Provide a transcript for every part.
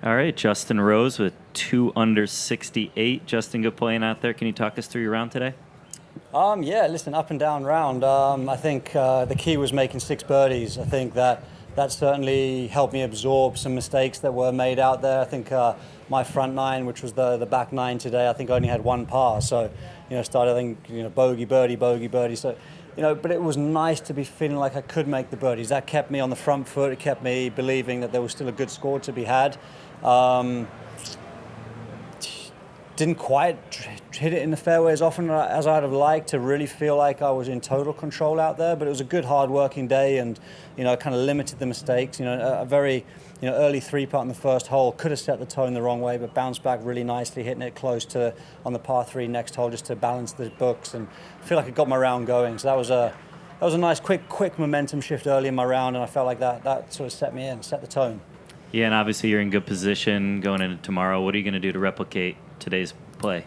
All right, Justin Rose with 2 under 68. Justin, good playing out there. Can you talk us through your round today? Yeah, listen, up and down round. I think the key was making 6 birdies. I think that certainly helped me absorb some mistakes that were made out there. I think my front 9, which was the back 9 today, I think I only had 1 par. So, started, I think, bogey, birdie, bogey, birdie. So, but it was nice to be feeling like I could make the birdies. That kept me on the front foot. It kept me believing that there was still a good score to be had. Didn't quite hit it in the fairway as often as I'd have liked to really feel like I was in total control out there, but it was a good hard-working day, and kind of limited the mistakes. A very early 3-putt in the first hole could have set the tone the wrong way, but bounced back really nicely, hitting it close to on the par 3 next hole just to balance the books and feel like it got my round going. So that was a nice quick momentum shift early in my round, and I felt like that sort of set the tone. Yeah, and obviously you're in good position going into tomorrow. What are you going to do to replicate today's play?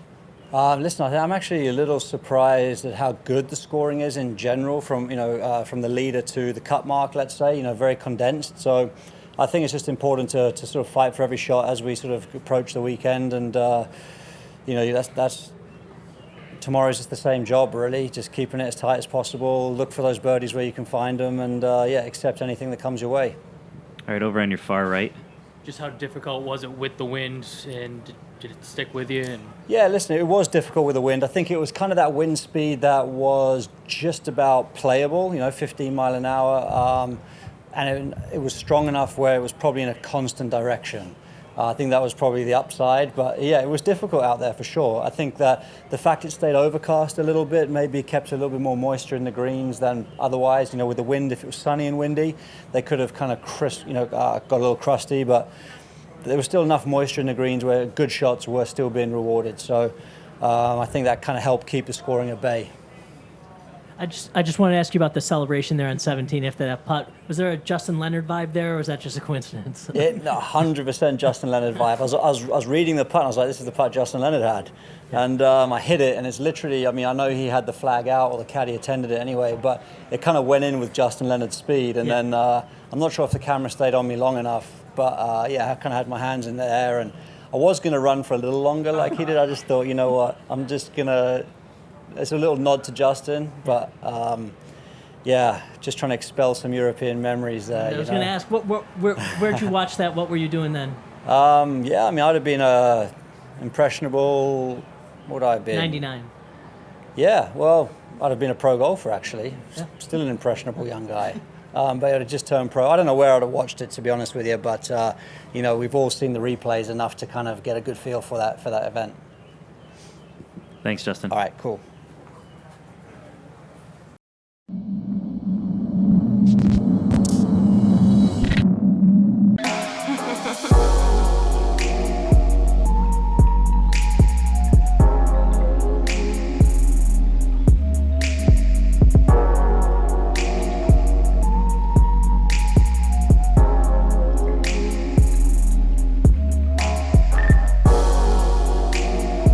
Listen, I'm actually a little surprised at how good the scoring is in general from the leader to the cut mark, let's say, very condensed. So I think it's just important to sort of fight for every shot as we sort of approach the weekend, and that's tomorrow's just the same job, really, just keeping it as tight as possible, look for those birdies where you can find them, and accept anything that comes your way. All right, over on your far right. Just how difficult was it with the wind, and did it stick with you? Yeah, listen, it was difficult with the wind. I think it was kind of that wind speed that was just about playable, 15 mile an hour, and it was strong enough where it was probably in a constant direction. I think that was probably the upside, but yeah, it was difficult out there for sure. I think that the fact it stayed overcast a little bit maybe kept a little bit more moisture in the greens than otherwise. With the wind, if it was sunny and windy, they could have kind of got a little crusty, but there was still enough moisture in the greens where good shots were still being rewarded. So I think that kind of helped keep the scoring at bay. I just wanted to ask you about the celebration there on 17 after that putt. Was there a Justin Leonard vibe there, or was that just a coincidence? 100% Justin Leonard vibe. I was reading the putt, and I was like, this is the putt Justin Leonard had. Yeah. And I hit it, and it's literally, I know he had the flag out, or the caddy attended it anyway, but it kind of went in with Justin Leonard's speed. And then I'm not sure if the camera stayed on me long enough, but I kind of had my hands in the air, and I was going to run for a little longer like he did. I just thought, you know what, I'm just going to... It's a little nod to Justin, but just trying to expel some European memories there. I was going to ask, where'd you watch that? What were you doing then? I'd have been impressionable. What would I have been? 99. Yeah, well, I'd have been a pro golfer actually. Yeah. Still an impressionable young guy. But I'd have just turned pro. I don't know where I'd have watched it, to be honest with you, but we've all seen the replays enough to kind of get a good feel for that event. Thanks, Justin. All right, cool.